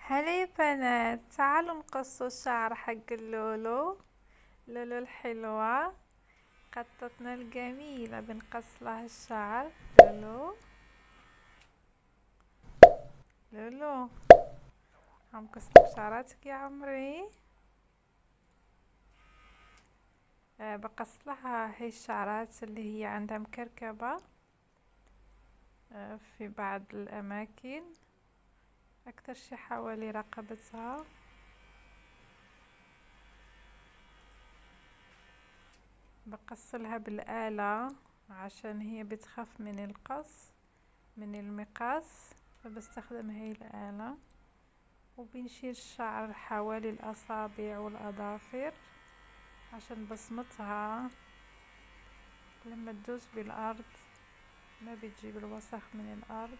هلا يا بنات، تعالوا نقص الشعر حق اللولو. لولو الحلوة، قطتنا الجميلة بنقص لها الشعر. لولو لولو، عم قصلك شعراتك يا عمري. بقص لها هي الشعرات اللي هي عندها مكركبة في بعض الأماكن، أكثر شي حوالي رقبتها. بقصلها بالآلة عشان هي بتخاف من القص، من المقاس، فبستخدم هاي الآلة. وبنشيل الشعر حوالي الأصابع والأظافر عشان بصمتها لما تدوس بالأرض ما بتجيب الوسخ من الأرض.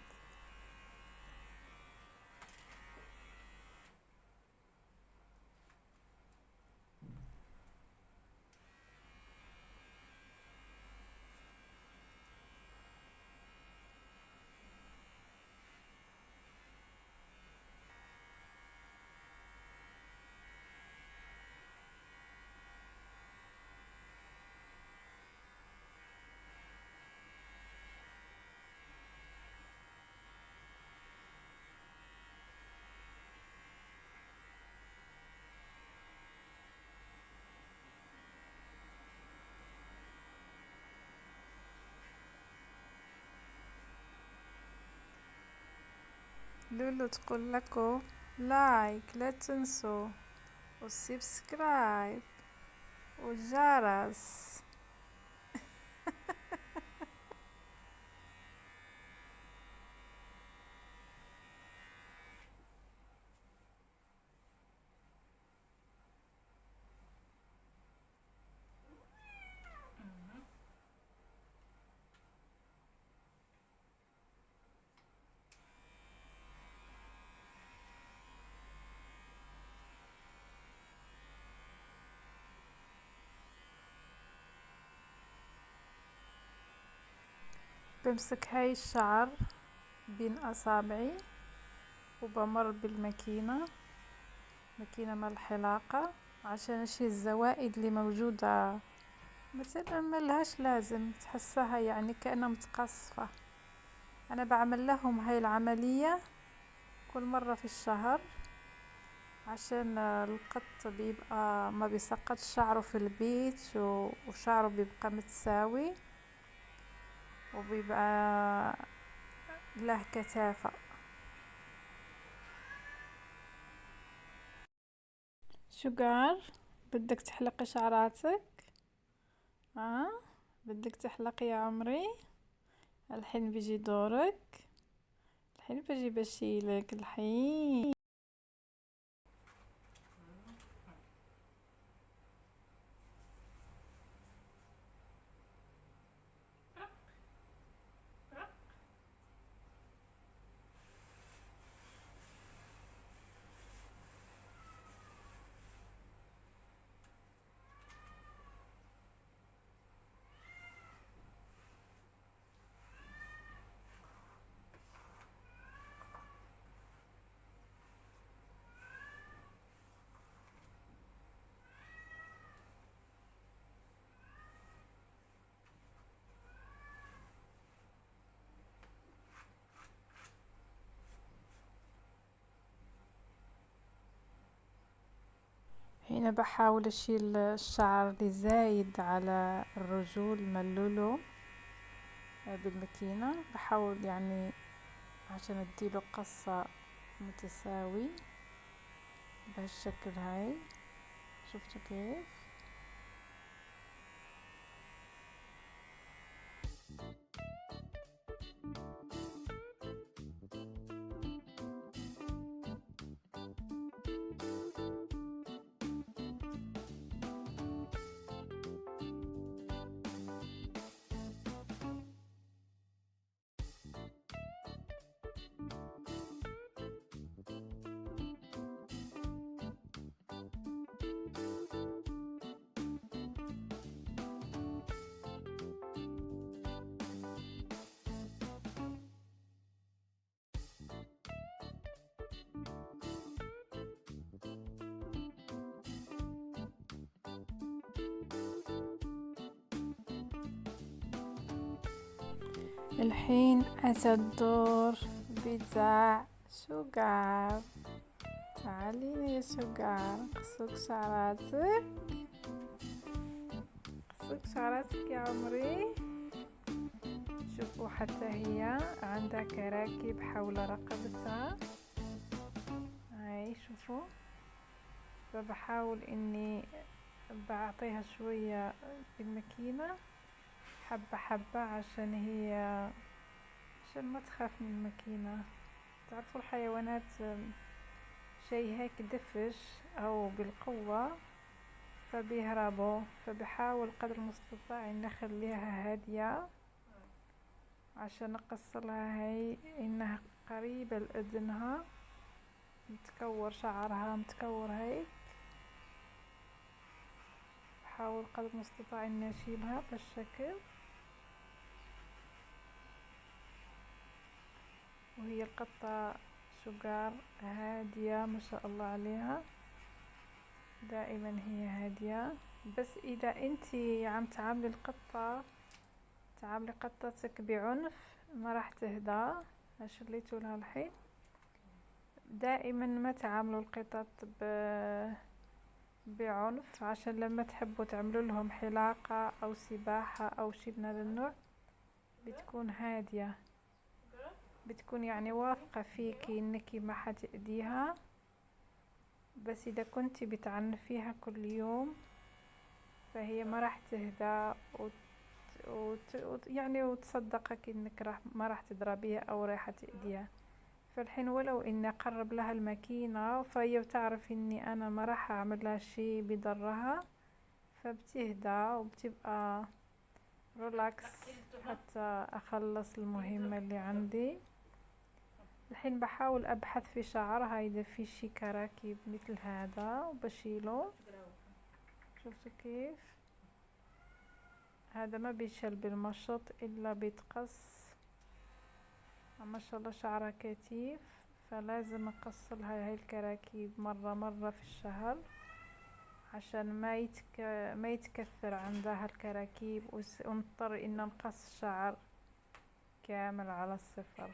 لولو تقول لكم لايك، لا تنسوا، والسبسكرايب والجرس. بمسك هاي الشعر بين أصابعي وبمر بالماكينة، ماكينة مال الحلاقة، عشان اشيل الزوائد اللي موجودة، مثلا ملهاش لازم تحسها يعني كأنها متقصفة. انا بعمل لهم هاي العملية كل مرة في الشهر عشان القط بيبقى ما بيسقط شعره في البيت، وشعره بيبقى متساوي وبيبقى له كثافة. شقار، بدك تحلقي شعراتك؟ ها، بدك تحلقي يا عمري؟ الحين بيجي دورك، الحين بجي بشيلك الحين. هنا بحاول اشيل الشعر اللي زايد على الرجول ملولو بالماكينة، بحاول يعني عشان اديله قصة متساوي بهالشكل هاي. شفتوا كيف؟ الحين أتى الدور بتاع شوغار. تعالي يا شوغار، قصك شعراتك، قصك شعراتك يا عمري. شوفوا حتى هي عندها كراكيب حول رقبتها، هاي شوفوا. فبحاول اني بعطيها شوية بالماكينة حبة حبة عشان ما تخاف من الماكينة. تعرفوا الحيوانات شي هيك دفش او بالقوة فبيهربوا، فبحاول قدر المستطاع ان اخليها هادية عشان اقصلها. هاي انها قريبة لأذنها، متكور شعرها متكور هيك. بحاول قدر المستطاع اني اشيلها بالشكل. وهي القطة شوغار هادية ما شاء الله عليها، دائما هي هادية. بس اذا انتي عم تعاملي قطتك بعنف ما راح تهدى. شليتوا لها الحين. دائما ما تعاملوا القطط بعنف، عشان لما تحبوا تعملوا لهم حلاقة او سباحة او شي من هذا النوع بتكون هادية، بتكون يعني واثقة فيكي انك ما حتأذيها. بس اذا كنتي بتعنفيها كل يوم فهي ما راح تهدى يعني وتصدقك انك ما راح تضربيها او راح تأذيها. فالحين ولو اني اقرب لها الماكينة فهي بتعرف اني انا ما راح اعمل لها شي بضرها، فبتهدى وبتبقى ريلاكس حتى اخلص المهمة اللي عندي. الحين بحاول ابحث في شعرها اذا في شي كراكيب مثل هذا وبشيله. شفتوا كيف؟ هذا ما بيشل بالمشط الا بيتقص. ما شاء الله شعرها كثيف، فلازم اقصلها هاي الكراكيب مرة في الشهر عشان ما يتكثر عندها الكراكيب ونضطر ان نقص الشعر كامل على الصفر.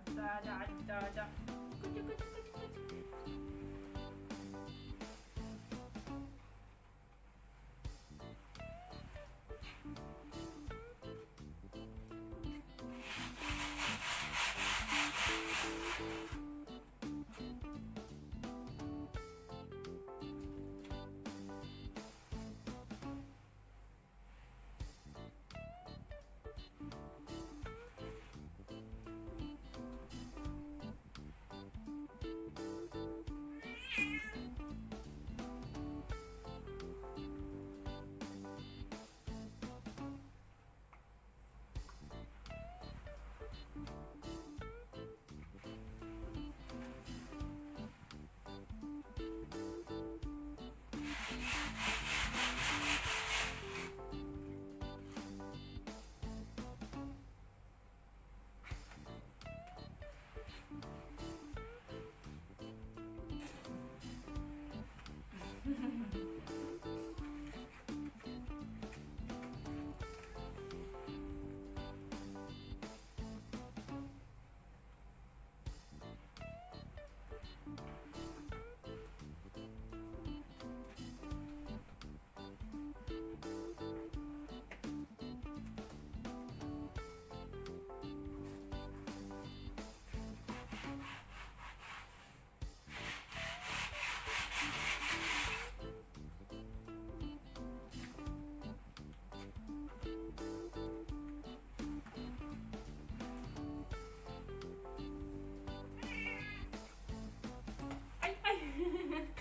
عدادة عدادة.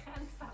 خمسة.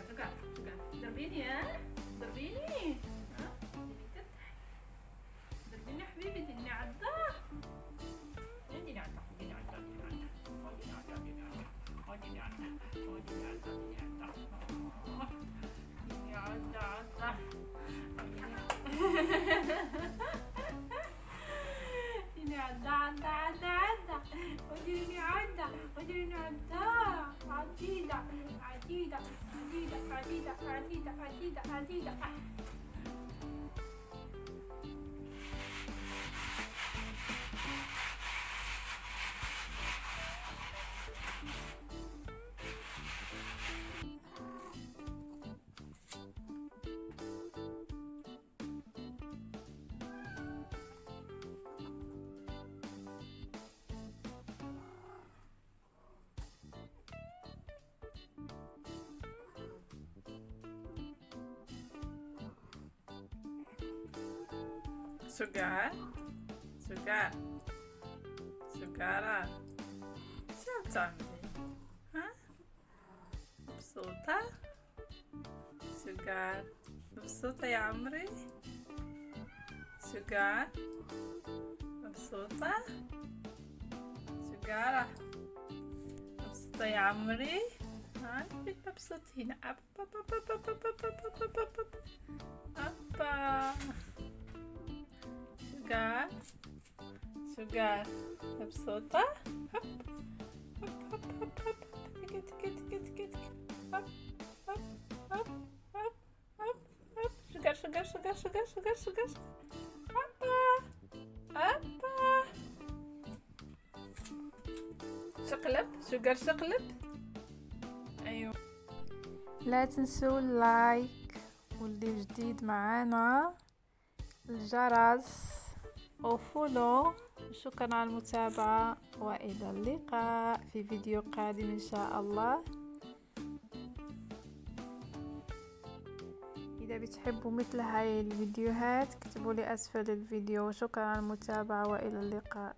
suka ضربيني ضربيني ضربيني يا حبيبي اديني عضة اديني عضة اديني عضة اديني عضة اديني عضة اديني عضة اديني عضة اديني عضة اديني عضة عضة اديني عضة اديني عضة عديدة عديدة عديدة عديدة عديدة عديدة عديدة. سجارة سجارة سجارة شو بتعملي؟ ها؟ مبسوطة؟ سجار مبسوطة يا عمري؟ سجار مبسوطة؟ سجارة مبسوطة يا عمري؟ ها؟ مبسوط هنا أبا أبا أبا أبا أبا أبا سجار سجار مبسوطة هب هب هب هب هب تك تك تك تك هب هب هب هب هب هب سجار سجار سجار سجار سجار سجار شقلب، شوغر شقلب. ايوه، لا تنسوا اللايك واللي جديد معانا الجرس وفولو. شكرا على المتابعة وإلى اللقاء في فيديو قادم إن شاء الله. إذا بتحبوا مثل هاي الفيديوهات اكتبوا لي أسفل الفيديو. وشكرا على المتابعة وإلى اللقاء.